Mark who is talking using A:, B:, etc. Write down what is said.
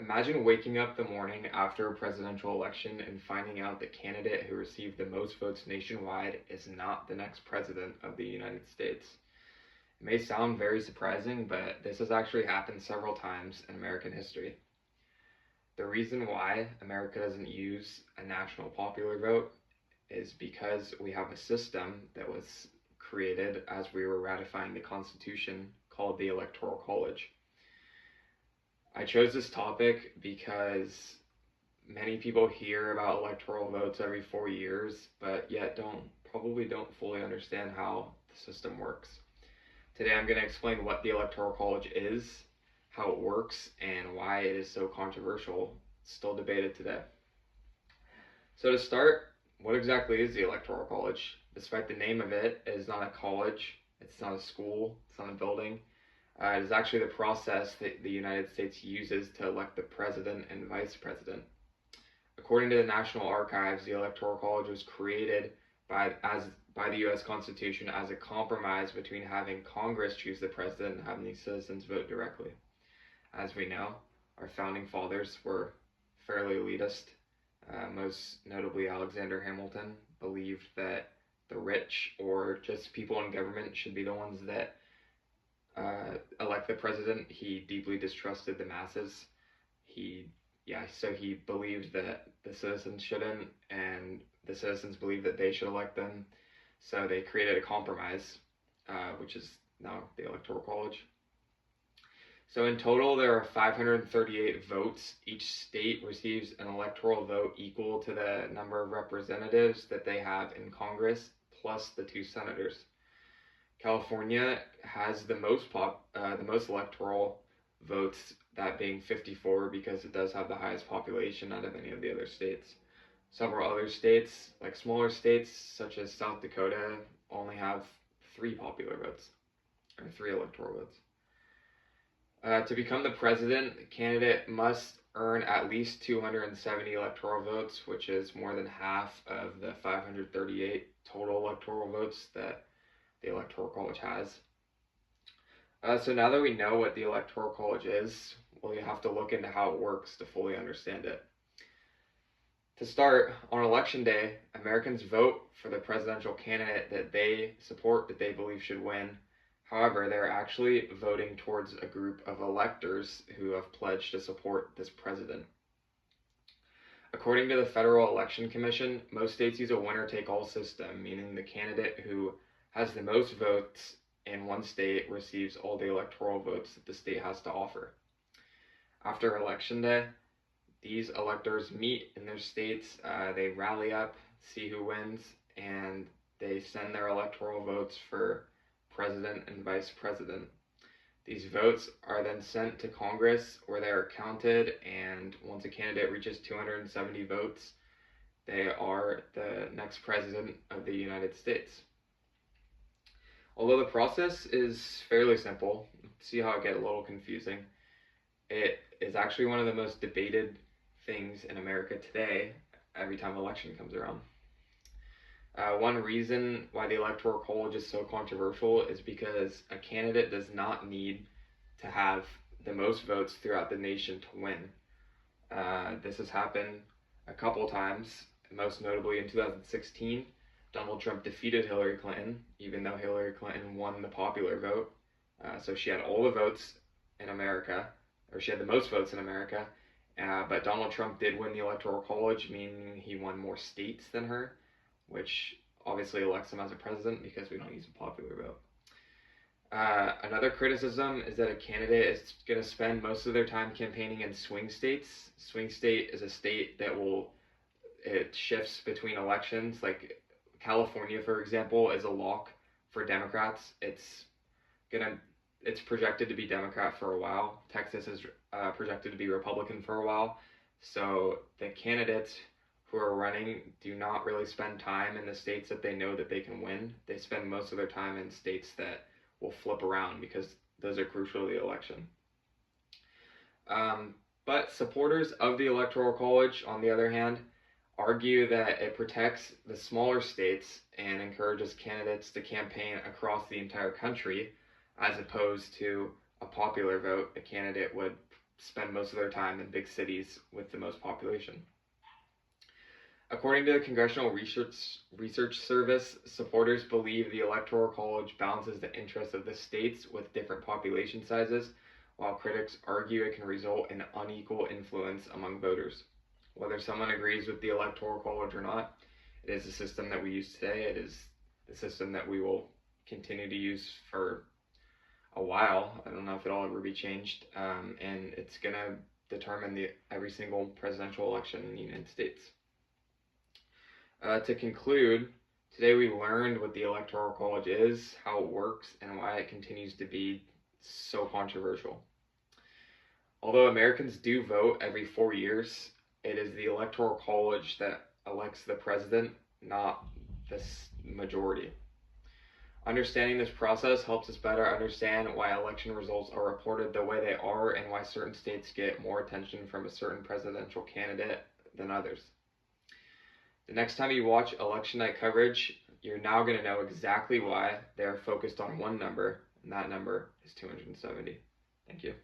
A: Imagine waking up the morning after a presidential election and finding out the candidate who received the most votes nationwide is not the next president of the United States. It may sound very surprising, but this has actually happened several times in American history. The reason why America doesn't use a national popular vote is because we have a system that was created as we were ratifying the Constitution called the Electoral College. I chose this topic because many people hear about electoral votes every 4 years, but yet probably don't fully understand how the system works. Today I'm going to explain what the Electoral College is, how it works, and why it is so controversial. It's still debated today. So to start, what exactly is the Electoral College? Despite the name of it, it is not a college, it's not a school, it's not a building. It is actually the process that the United States uses to elect the president and vice president. According to the National Archives, the Electoral College was created by the U.S. Constitution as a compromise between having Congress choose the president and having the citizens vote directly. As we know, our founding fathers were fairly elitist. Most notably, Alexander Hamilton believed that the rich or just people in government should be the ones that elect the president. He deeply distrusted the masses. So he believed that the citizens shouldn't, and the citizens believed that they should elect them. So they created a compromise, which is now the Electoral College. So in total, there are 538 votes. Each state receives an electoral vote equal to the number of representatives that they have in Congress, plus the 2 senators. California has the most electoral votes, that being 54, because it does have the highest population out of any of the other states. Several other states, like smaller states such as South Dakota, only have 3 popular votes, or 3 electoral votes. To become the president, the candidate must earn at least 270 electoral votes, which is more than half of the 538 total electoral votes that the Electoral College has. So now that we know what the Electoral College is, well, you have to look into how it works to fully understand it. To start, on election day, Americans vote for the presidential candidate that they support, that they believe should win. However, they're actually voting towards a group of electors who have pledged to support this president. According to the Federal Election Commission, most states use a winner-take-all system, meaning the candidate who has the most votes in one state receives all the electoral votes that the state has to offer. After Election Day, these electors meet in their states, they rally up, see who wins, and they send their electoral votes for president and vice president. These votes are then sent to Congress, where they are counted, and once a candidate reaches 270 votes, they are the next president of the United States. Although the process is fairly simple, see how it gets a little confusing, it is actually one of the most debated things in America today every time election comes around. One reason why the Electoral College is so controversial is because a candidate does not need to have the most votes throughout the nation to win. This has happened a couple times, most notably in 2016. Donald Trump defeated Hillary Clinton, even though Hillary Clinton won the popular vote. So she had all the votes in America, or she had the most votes in America, but Donald Trump did win the Electoral College, meaning he won more states than her, which obviously elects him as a president because we don't use a popular vote. Another criticism is that a candidate is going to spend most of their time campaigning in swing states. Swing state is a state that it shifts between elections. Like California, for example, is a lock for Democrats. It's projected to be Democrat for a while. Texas is projected to be Republican for a while. So the candidates who are running do not really spend time in the states that they know that they can win. They spend most of their time in states that will flip around because those are crucial to the election. But supporters of the Electoral College, on the other hand, argue that it protects the smaller states and encourages candidates to campaign across the entire country, as opposed to a popular vote. A candidate would spend most of their time in big cities with the most population. According to the Congressional Research Service, supporters believe the Electoral College balances the interests of the states with different population sizes, while critics argue it can result in unequal influence among voters. Whether someone agrees with the Electoral College or not, it is the system that we use today. It is the system that we will continue to use for a while. I don't know if it'll ever be changed, and it's going to determine every single presidential election in the United States. To conclude, today we learned what the Electoral College is, how it works, and why it continues to be so controversial. Although Americans do vote every 4 years, it is the Electoral College that elects the president, not the majority. Understanding this process helps us better understand why election results are reported the way they are and why certain states get more attention from a certain presidential candidate than others. The next time you watch election night coverage, you're now going to know exactly why they are focused on one number, and that number is 270. Thank you.